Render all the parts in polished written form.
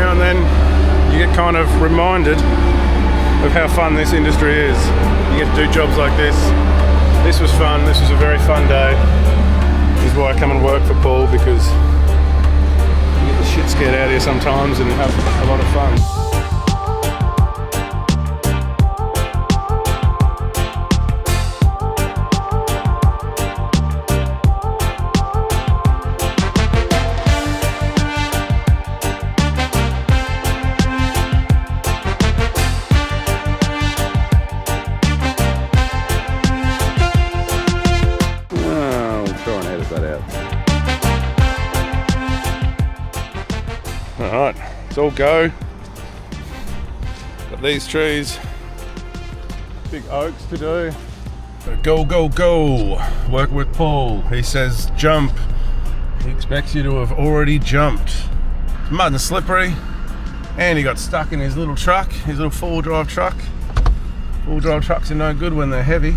now and then you get kind of reminded of how fun this industry is. You get to do jobs like this. This was fun. This was a very fun day. This is why I come and work for Paul, because you get the shit scared out of you sometimes and have a lot of fun. Alright, it's all go. Got these trees, big oaks to do. But go, go, go. Work with Paul. He says jump. He expects you to have already jumped. It's mud and slippery. And he got stuck in his little truck, his little four-wheel drive truck. Four-wheel drive trucks are no good when they're heavy.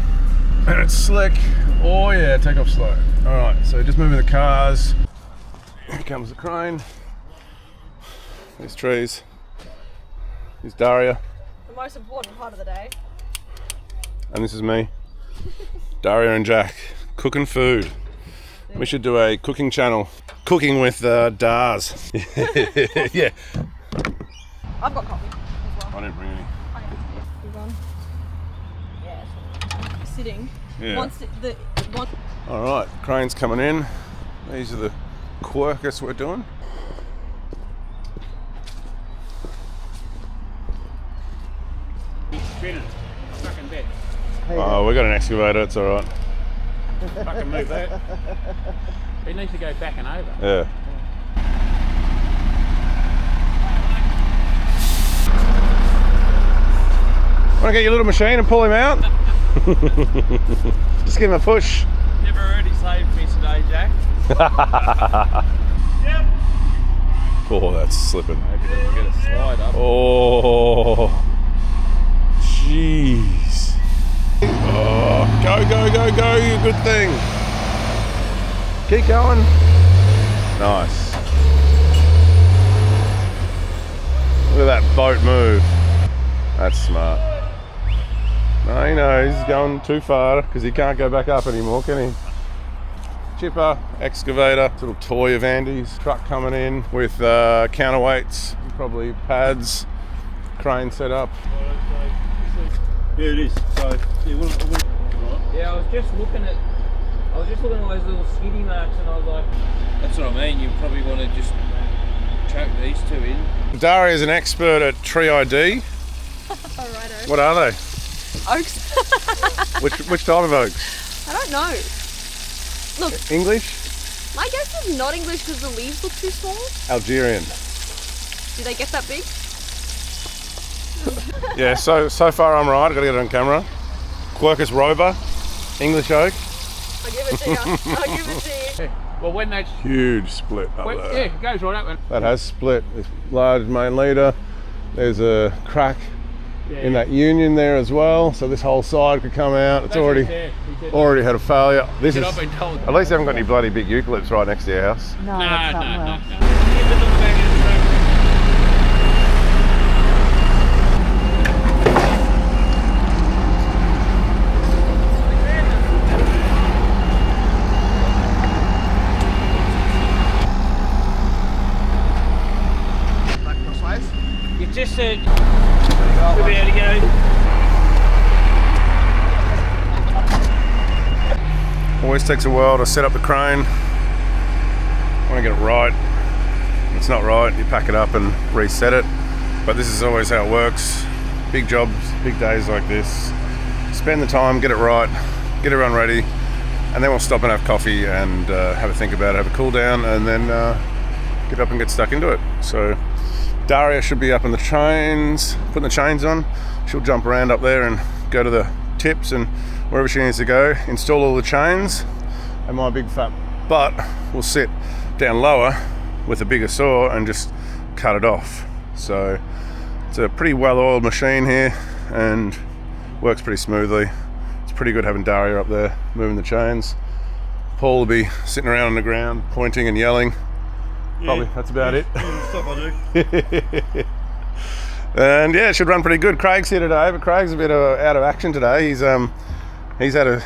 And it's slick. Oh yeah, take off slow. Alright, so just moving the cars. Here comes the crane. These trees. Here's Daria. The most important part of the day. And this is me. Daria and Jack. Cooking food. We should do a cooking channel. Cooking with Dars. Yeah. I've got coffee as well. I didn't bring any. Okay. You've gone. Yeah. Sitting. Yeah. One. Alright, crane's coming in. These are the quirkus we're doing. Fucking bed. Oh, we got an excavator, it's alright. Fucking move that. It needs to go back and over. Yeah. Want to get your little machine and pull him out? Just give him a push. Never already saved me today, Jack. Yep. Oh, that's slipping. Maybe it doesn't get a slide up. Oh. Jeez. Oh, go, go, go, go, you good thing. Keep going. Nice. Look at that boat move. That's smart. No, he knows he's going too far because he can't go back up anymore, can he? Chipper, excavator, little toy of Undies. Truck coming in with counterweights, probably pads, crane set up. Here it is. So yeah, I was just looking at all those little skiddy marks, and I was like, that's what I mean. You probably want to just choke these two in. Daria is an expert at tree ID. Alrighto. What are they? Oaks. Which type of oaks? I don't know. Look. English? My guess is not English because the leaves look too small. Algerian. Do they get that big? Yeah, so far I'm right. I've got to get it on camera. Quercus rover, English oak. I'll give it to you. I'll give it to you. Yeah. Well, when that's Huge split up there. yeah, it goes right up. And That has split. This large main leader. There's a crack in that union there as well. So this whole side could come out. It's already had a failure. This is. I've been told. At least you haven't got any bloody big eucalypts right next to your house. No, that's not well. You just said we'll be able to go. Always takes a while to set up the crane. Want to get it right. If it's not right, you pack it up and reset it. But this is always how it works. Big jobs, big days like this. Spend the time, get it right, get everyone ready, and then we'll stop and have coffee and have a think about it, have a cool down, and then get up and get stuck into it. So Daria should be up in the chains, putting the chains on. She'll jump around up there and go to the tips and wherever she needs to go, install all the chains, and my big fat butt will sit down lower with a bigger saw and just cut it off. So it's a pretty well-oiled machine here and works pretty smoothly. It's pretty good having Daria up there moving the chains. Paul will be sitting around on the ground pointing and yelling Probably, that's about it. Stuff I do. And yeah, it should run pretty good. Craig's here today, but Craig's a bit out of action today. He's had a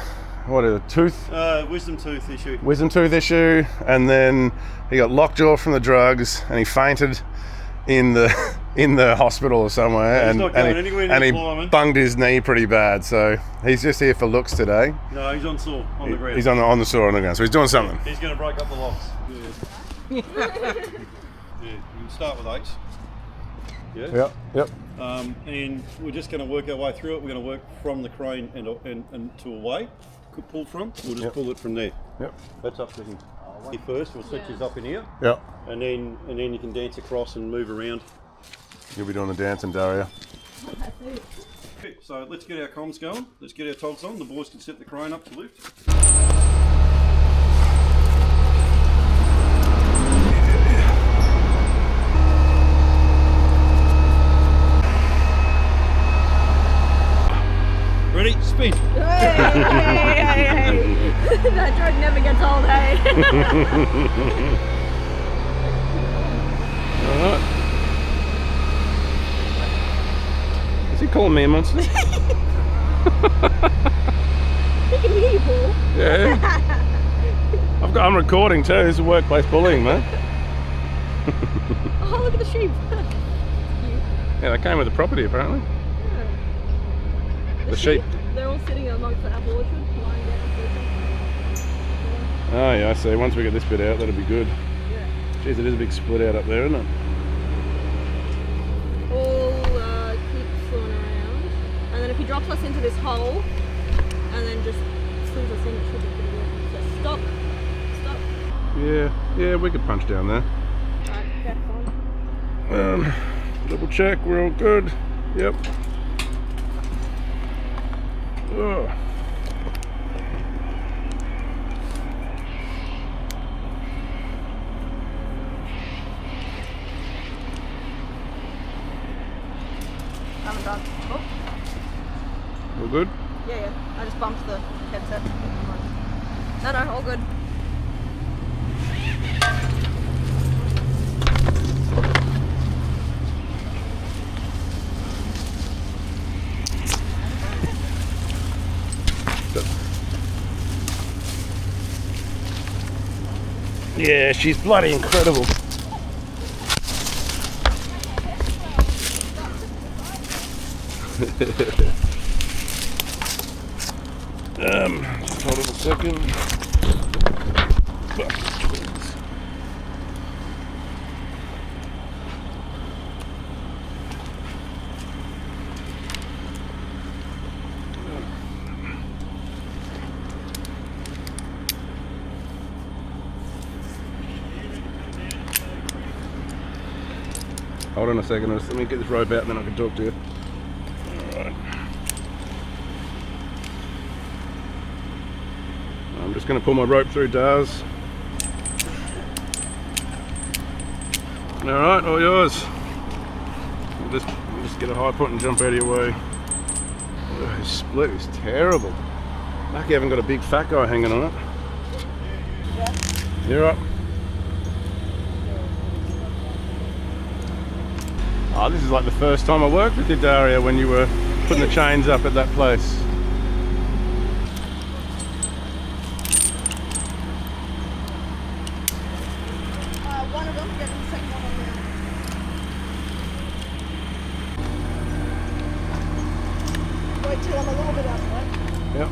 tooth Wisdom tooth issue. and then he got lockjaw from the drugs, and he fainted in the hospital or somewhere. He's and not going and he, anywhere near and he climbing. bunged his knee pretty bad, so he's just here for looks today. No, he's on saw on the ground. He's on the saw on the ground, so he's doing something. He's going to break up the locks. Yeah. You can start with 8s. Yeah. Yep. And we're just going to work our way through it. We're going to work from the crane and to away. Could pull from. We'll just pull it from there. Yep. That's up to him. Here first, we'll set yours up in here. Yep. And then you can dance across and move around. You'll be doing the dancing, Daria. Okay, so let's get our comms going. Let's get our togs on. The boys can set the crane up to lift. Ready? Spin. Hey. That joke never gets old, hey? Alright. Is he calling me a monster? He can hear you, Paul. Yeah. I'm recording too. This is workplace bullying, man. Oh, look at the sheep. Yeah, they came with the property apparently. The sheep. They're all sitting amongst the apple orchard, lying down. Oh yeah, I see. Once we get this bit out, that'll be good. Yeah. Jeez, it is a big split out up there, isn't it? All keep slowing around. And then if he drops us into this hole, and then just swings us in, it should be pretty good. So stop. Yeah, we could punch down there. Alright, back on. Double check, we're all good. Yep. Ugh. Haven't done. Oh, All good? yeah. I just bumped the headset. No, all good. Yeah, she's bloody incredible. Just hold it a second. Hold on a second, let me get this rope out and then I can talk to you. Alright. I'm just going to pull my rope through Dars. Alright, all yours. We'll just get a high point and jump out of your way. Oh, this split is terrible. Lucky I haven't got a big fat guy hanging on it. Yeah. You're up. Oh, this is like the first time I worked with you, Daria, when you were putting the chains up at that place. One of them, get the second one on there. Wait till I'm a little bit out of the way. Yep.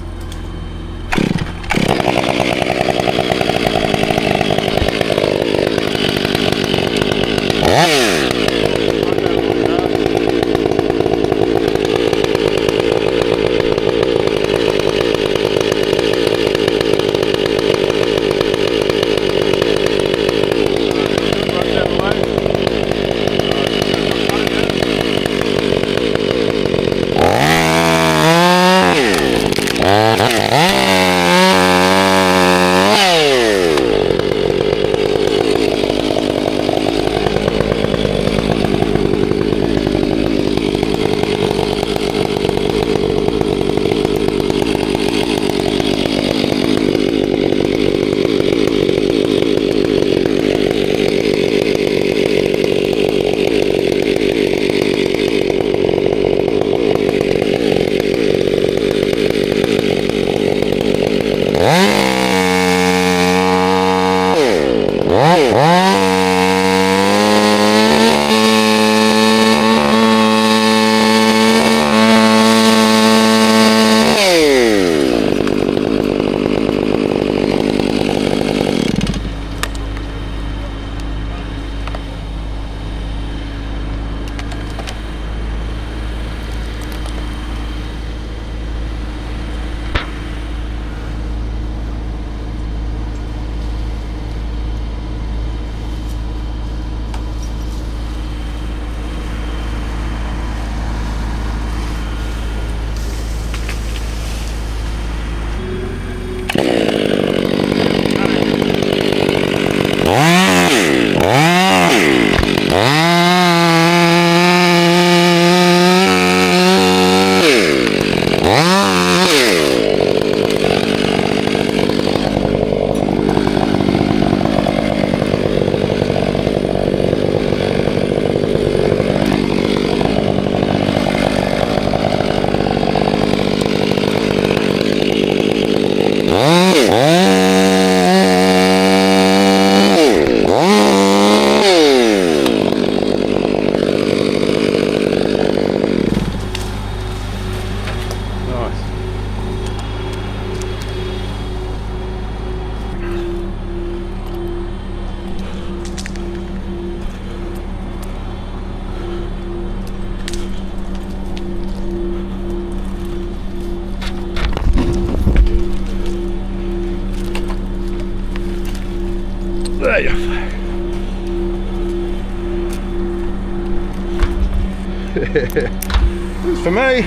This is for me.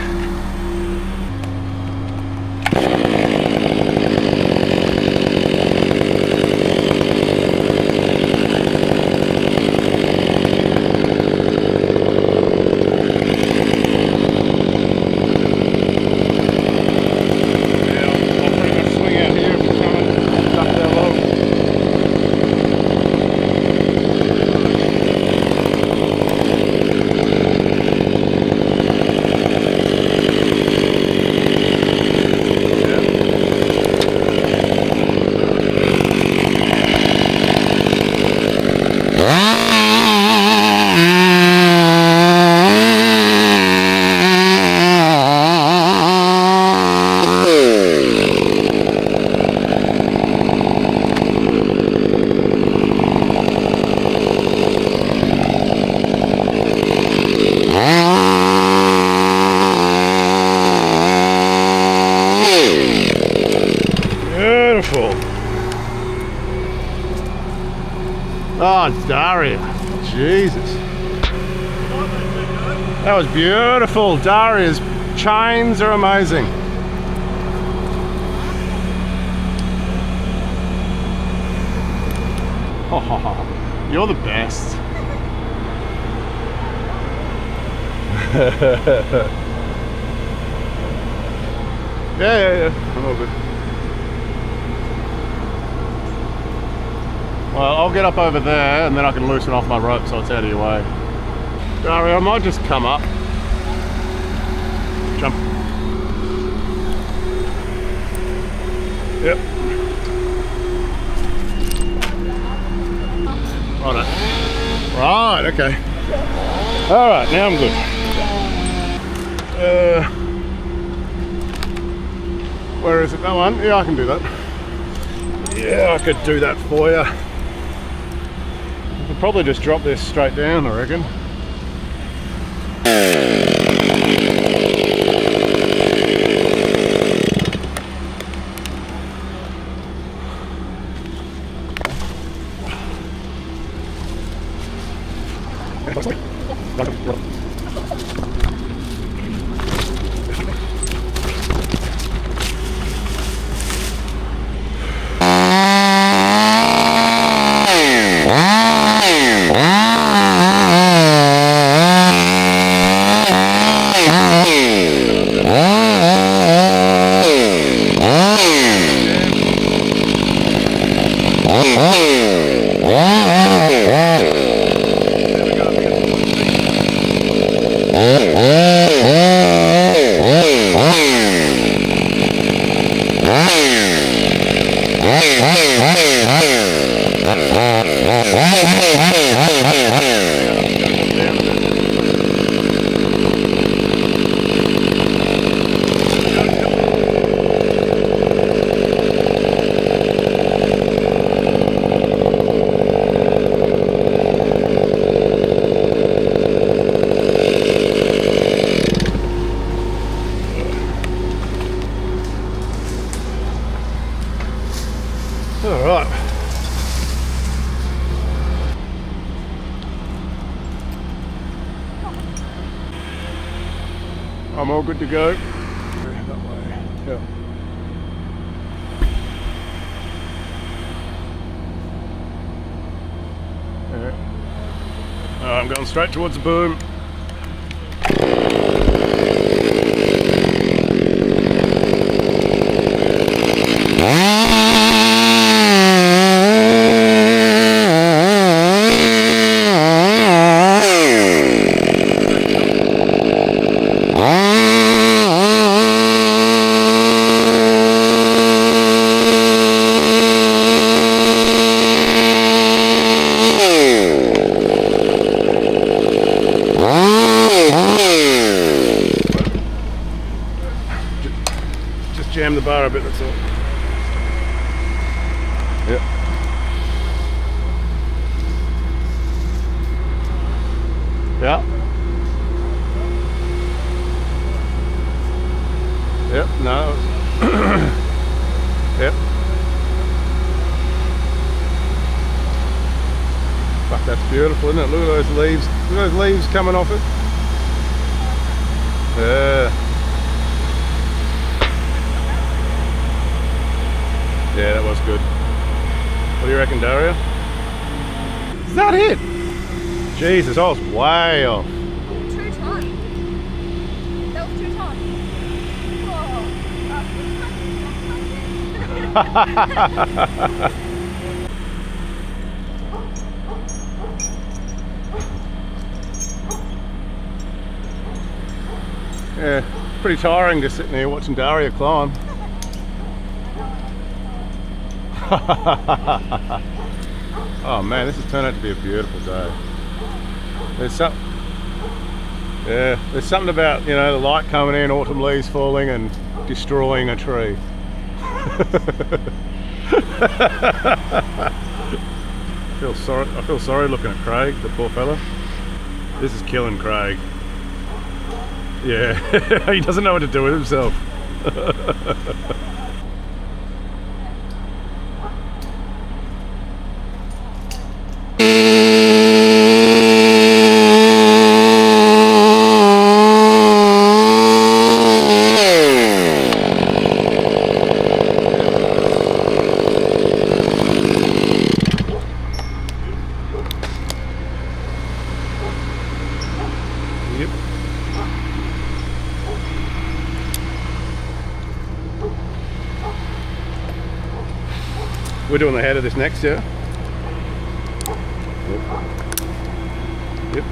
Beautiful. Oh, Daria. Jesus. That was beautiful. Daria's chains are amazing. Oh, you're the best. Yeah. I'm all good. Well, I'll get up over there and then I can loosen off my rope so it's out of your way. Daria, I might just come up. Jump. Yep. Right, okay. Alright, now I'm good. Where is it? That one? Yeah, I can do that. Yeah, I could do that for you. I could probably just drop this straight down, I reckon. Alright. I'm all good to go. That way. Yeah. I'm going straight towards the boom. Jam the bar a bit, that's all. Yep. Yeah. Yep, no. Yep. Fuck, that's beautiful, isn't it? Look at those leaves. Look at those leaves coming off it. Yeah. Yeah, that was good. What do you reckon, Daria? Is that it? Jesus, I was way off. Too tight. That was too tight. Yeah, pretty tiring just sitting here watching Daria climb. Oh man, this has turned out to be a beautiful day. There's something about, you know, the light coming in, autumn leaves falling and destroying a tree. I feel sorry looking at Craig, the poor fella. This is killing Craig. Yeah, he doesn't know what to do with himself. Yep. We're doing the head of this next, yeah? Yep. Yep.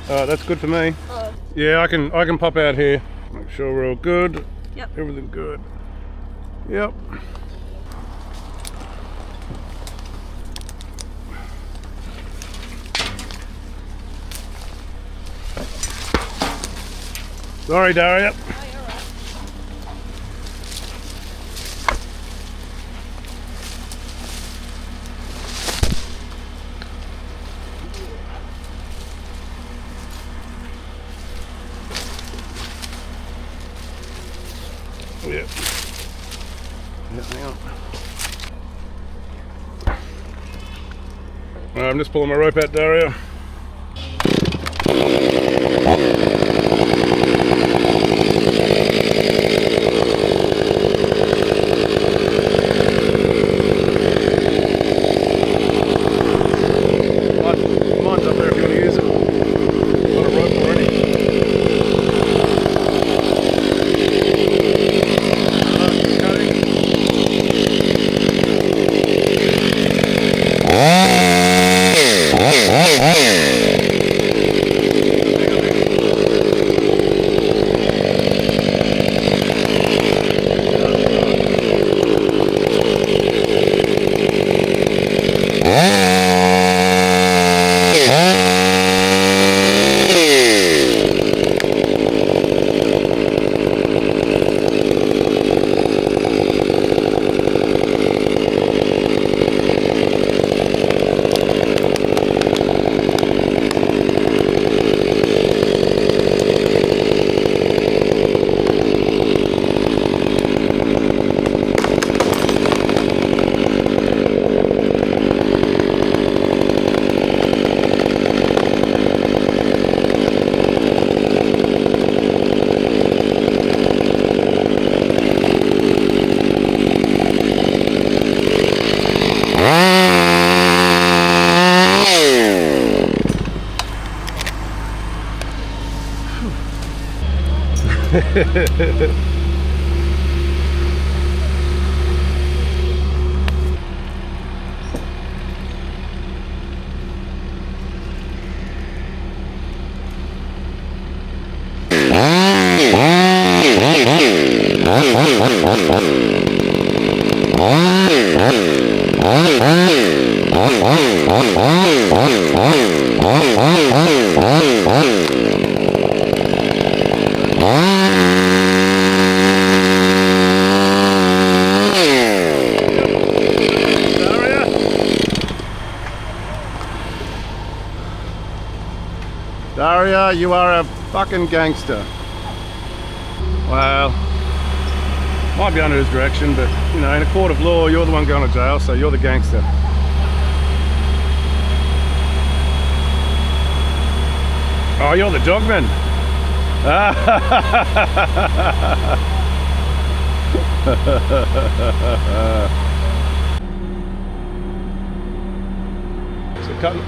Alright, that's good for me. Yeah, I can pop out here. Make sure we're all good. Yep. Everything good. Yep. Sorry, Daria. Yeah. Yeah, hang on. I'm just pulling my rope out, Daria. Mine's up there if you want to use it. Got a rope already. Daria, you are a fucking gangster. Well, might be under his direction, but you know, in a court of law, you're the one going to jail, so you're the gangster. Oh, you're the dogman. So cutting.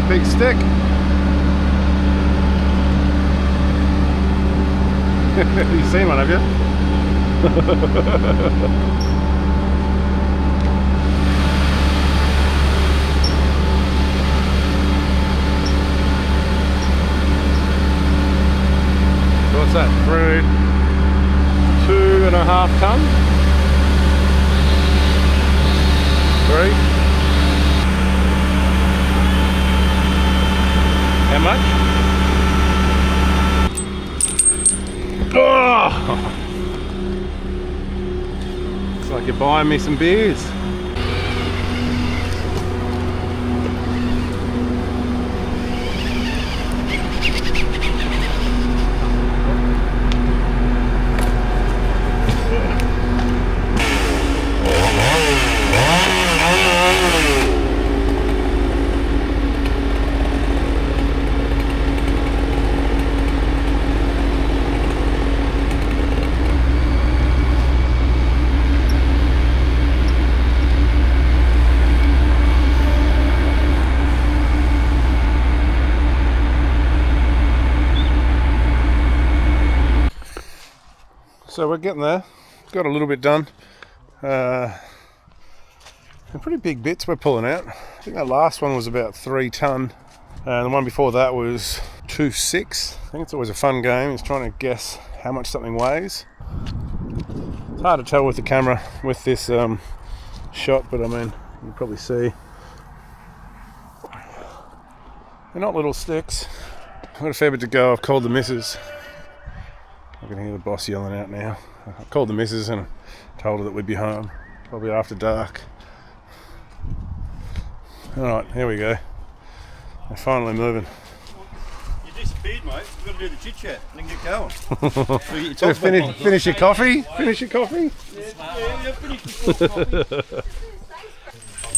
Big stick. You've seen one, have you? What's that? 2.5 ton? 3? How much? Oh! Looks like you're buying me some beers. So we're getting there. Got a little bit done. They're pretty big bits we're pulling out. I think that last one was about 3 ton. And the one before that was 2.6. I think it's always a fun game, is trying to guess how much something weighs. It's hard to tell with the camera with this shot, but I mean, you can probably see. They're not little sticks. I've got a fair bit to go. I've called the missus. I can hear the boss yelling out now. I called the missus and told her that we'd be home, probably after dark. Alright, here we go. They're finally moving. You disappeared, mate. We've got to do the chit chat and then get going. So Finish your coffee? Finish your coffee? Yeah, finish your coffee. I'm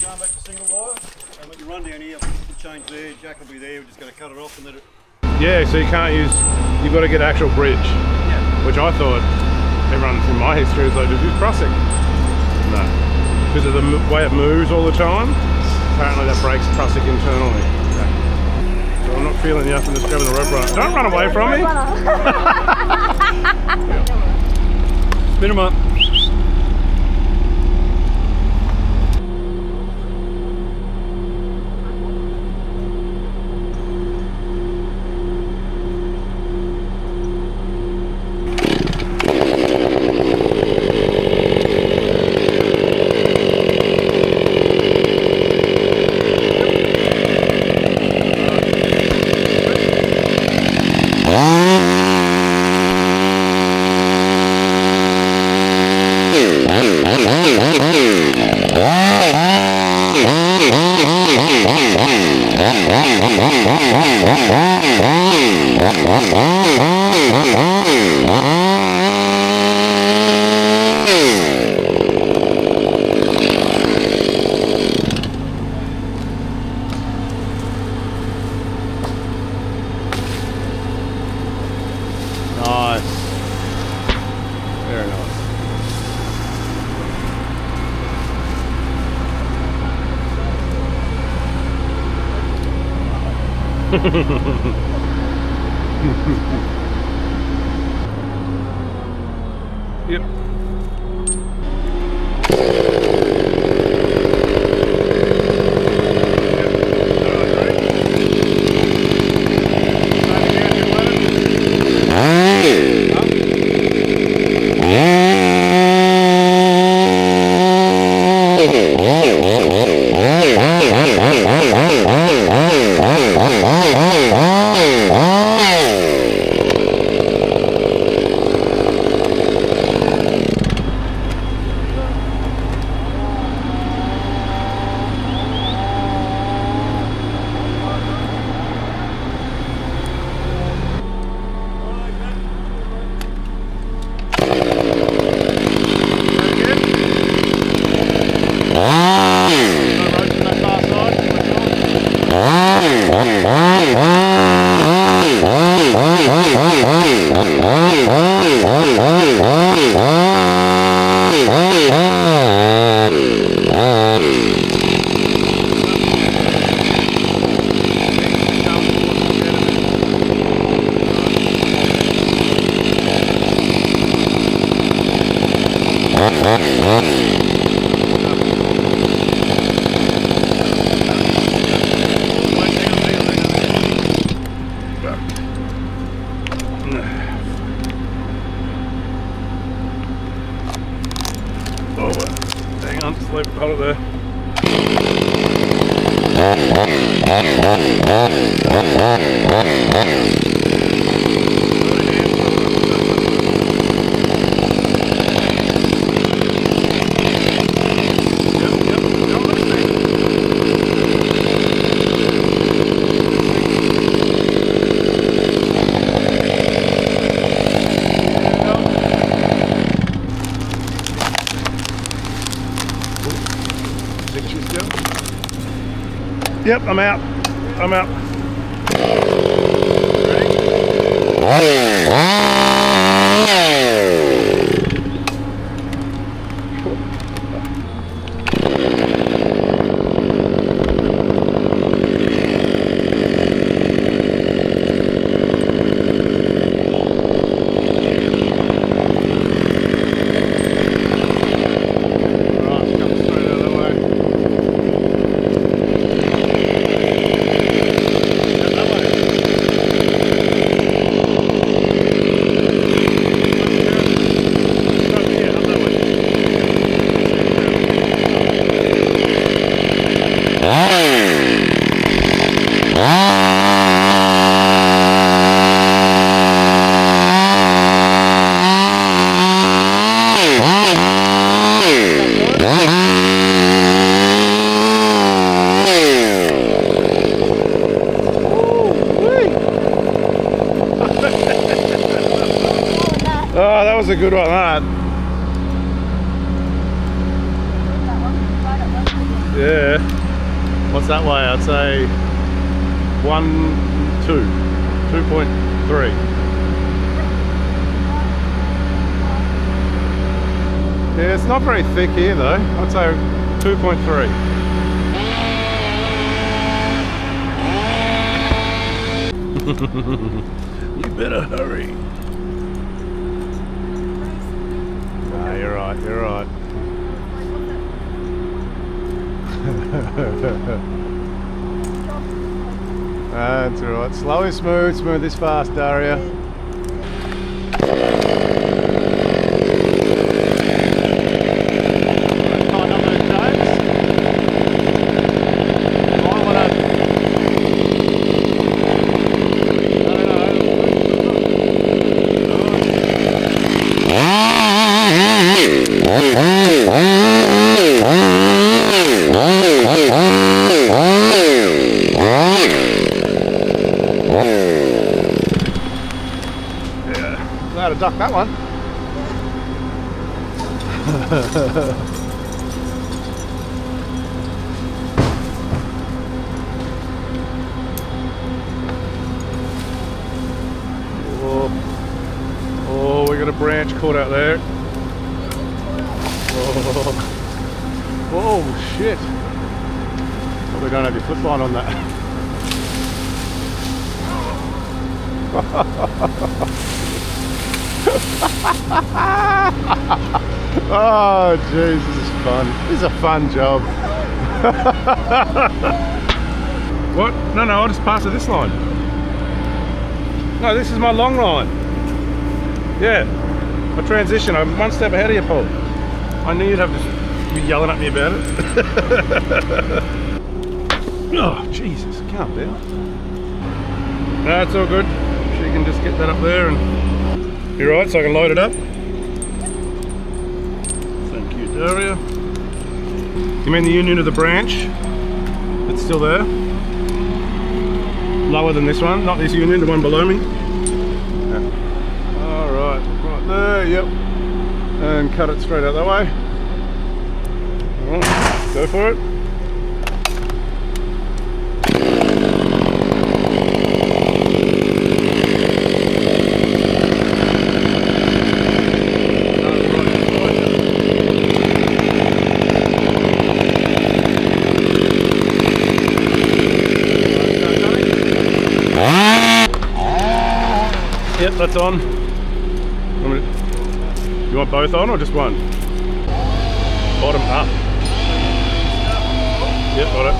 going back to single wire. And when you run down here, the change there, Jack will be there. We're just going to cut it off and let it. Yeah, so you can't use, you've got to get actual bridge. Yeah. Which I thought, everyone in my history was like, just use trussing. No. Because of the way it moves all the time, apparently that breaks trussing internally. Okay. So I'm not feeling you up and just grabbing the rope runner. Don't run away from me! Spin them up. Nice. Very nice. Yep. Hang on, just hold it Yep, I'm out. I'm out. Oh, that was a good one, that. Yeah. What's that way? I'd say 2.3. Yeah, it's not very thick here though. I'd say 2.3. You better hurry. Nah, you're right, you're right. That's alright. Slow and smooth, smooth is fast, Daria. duck that one. Oh, we got a branch caught out there. Oh shit. Probably don't have your foot line on that. Oh jeez, this is fun. This is a fun job. What? No, I'll just pass it this line. No, this is my long line. Yeah, my transition. I'm one step ahead of you, Paul. I knew you'd have to be yelling at me about it. Oh, Jesus, calm down. No, it's all good. She can just get that up there and... You're right, so I can load it up. Thank you, Daria. You mean the union of the branch? It's still there? Lower than this one, not this union, the one below me. Yeah. Alright, right there, yep. And cut it straight out that way. Alright, go for it. Yep, that's on. You want both on or just one? Bottom up. Yep, got it.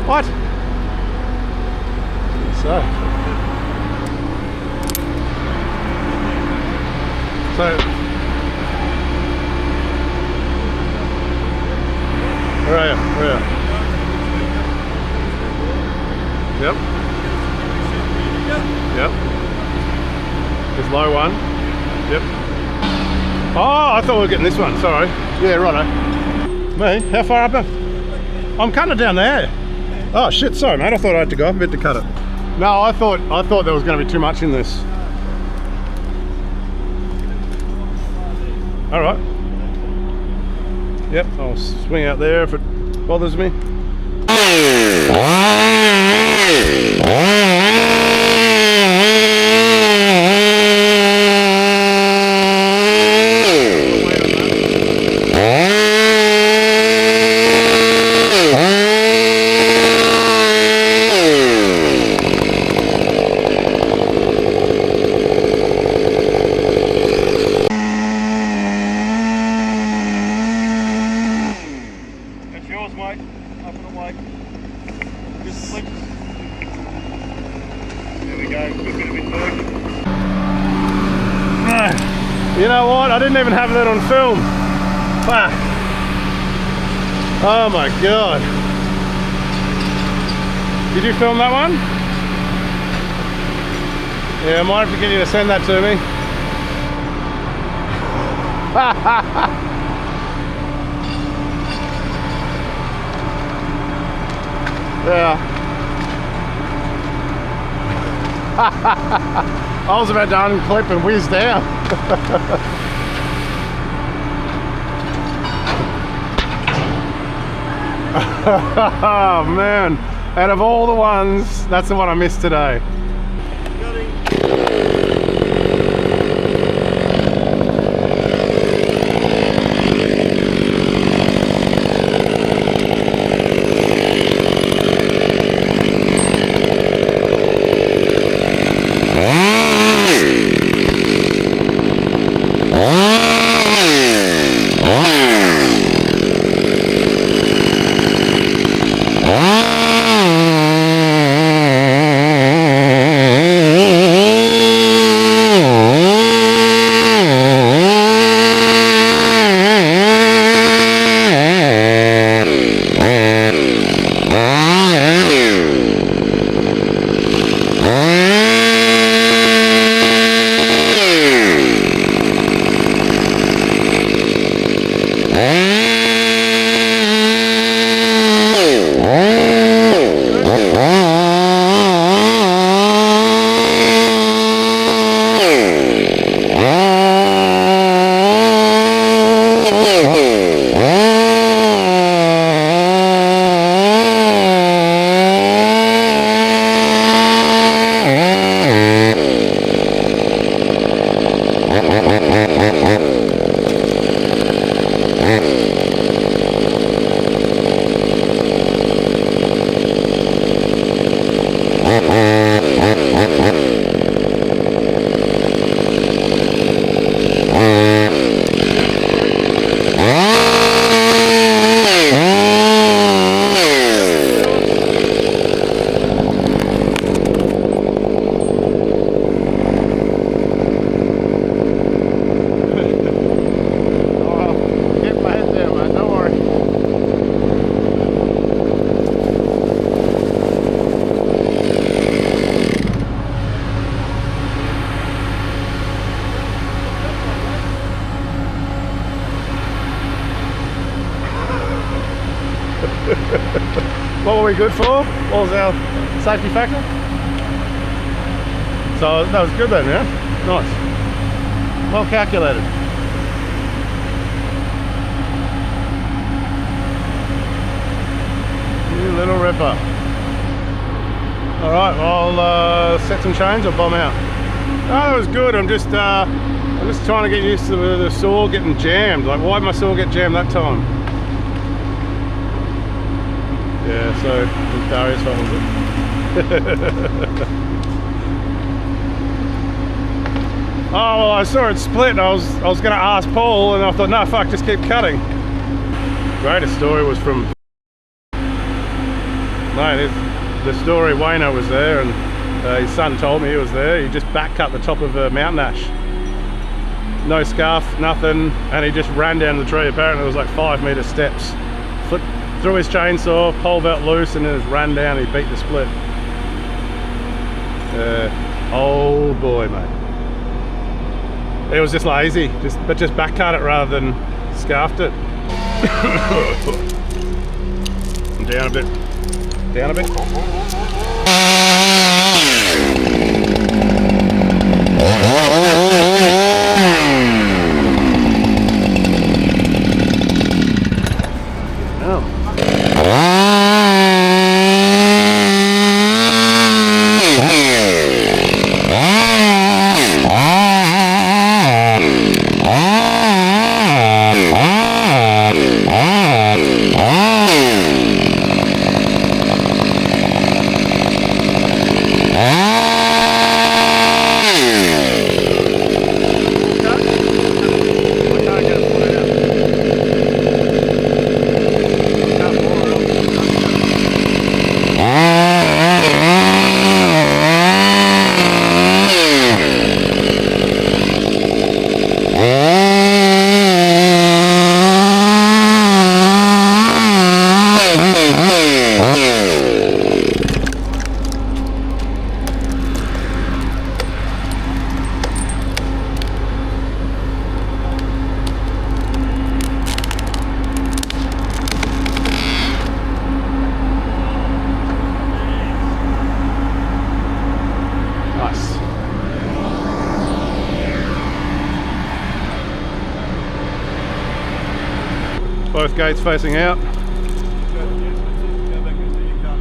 What? So where are you? Yep. Yep. There's low one. Yep. Oh, I thought we were getting this one. Sorry. Yeah, righto. Me? How far up? I'm cutting it down there. Oh shit, sorry mate, I thought I had to go up a bit to cut it. No, I thought there was going to be too much in this. Alright. Yep, I'll swing out there if it bothers me. I didn't even have that on film. Fuck. Oh my god. Did you film that one? Yeah, I might have to get you to send that to me. Yeah. I was about to unclip and whiz down. Oh man, out of all the ones, that's the one I missed today. What were we good for? What was our safety factor? So that was good then, yeah? Nice. Well calculated. You little ripper. Alright, well, I'll set some chains or bomb out. Oh, that was good. I'm just trying to get used to the saw getting jammed. Like, why did my saw get jammed that time? Yeah, so Daria's fault, was it? Oh well, I saw it split and I was going to ask Paul and I thought, no fuck, just keep cutting. Greatest story was from the story. Wayno was there and his son told me he was there. He just back cut the top of a mountain ash. No scarf, nothing, and he just ran down the tree. Apparently it was like 5 metre steps. Threw his chainsaw, pole belt loose, and then just ran down. He beat the split. Oh boy, mate. It was just lazy, but just back cut it rather than scarfed it. Down a bit. Down a bit. Both gates facing out. Go back and do your cut.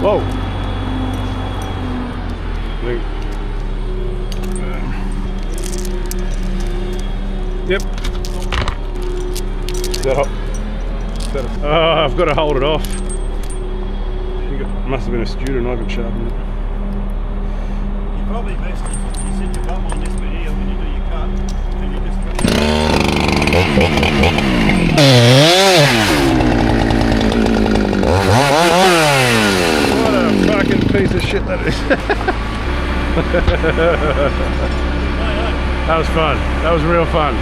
Whoa. Yep. Is that hot? Oh, I've got to hold it off. Must have been a student, I haven't sharpened it. You're probably best if you set your bum on this bit here when you do your cut, and you just What a fucking piece of shit that is. That was fun. That was real fun.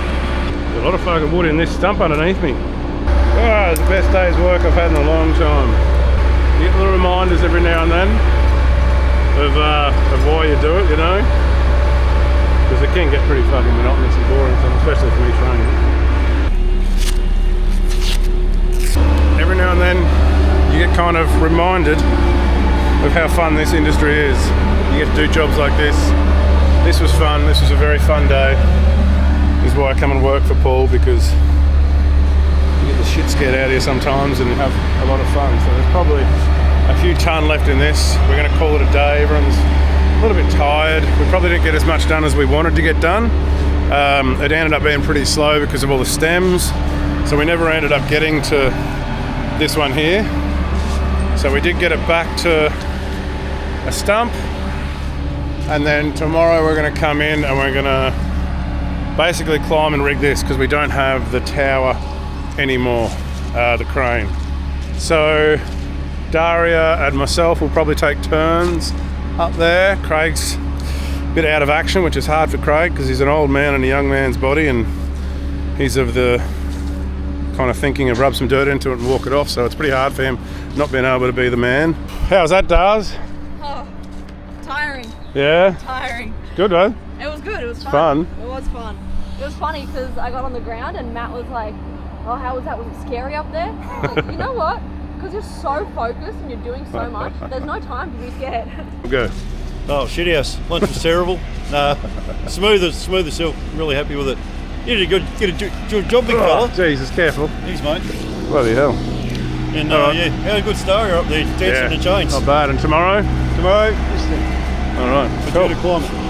There's a lot of fucking wood in this stump underneath me. Oh, it's the best day's work I've had in a long time. You get little reminders every now and then of why you do it, you know? Because it can get pretty fucking monotonous and boring, especially for me training. Every now and then you get kind of reminded of how fun this industry is. You get to do jobs like this. This was fun. This was a very fun day. This is why I come and work for Paul, because you get the shit scared out of you sometimes and you have a lot of fun. So there's probably a few ton left in this. We're going to call it a day. Everyone's a little bit tired. We probably didn't get as much done as we wanted to get done. It ended up being pretty slow because of all the stems. So we never ended up getting to this one here. So we did get it back to a stump. And then tomorrow we're going to come in and we're going to basically climb and rig this because we don't have the tower anymore, the crane. So Daria and myself will probably take turns up there. Craig's a bit out of action, which is hard for Craig because he's an old man in a young man's body, and he's of the kind of thinking of rub some dirt into it and walk it off, so it's pretty hard for him not being able to be the man. How's that, Dars? Oh, tiring. Yeah? Tiring. Good, right? It was good. It was Fun. It was fun. It was funny because I got on the ground and Matt was like, "Oh, how was that? Was it scary up there?" I'm like, you know what? Because you're so focused and you're doing so much, there's no time to be scared. Go. Oh, shit house. Lunch was terrible. Smooth as silk. Really happy with it. You did a good job, big fella. Jesus, careful. Thanks, mate. Bloody hell. And yeah, had a good star up there, dancing the chains. Not bad. And tomorrow? Tomorrow, this thing. All right. Let's Cool. go to climb it.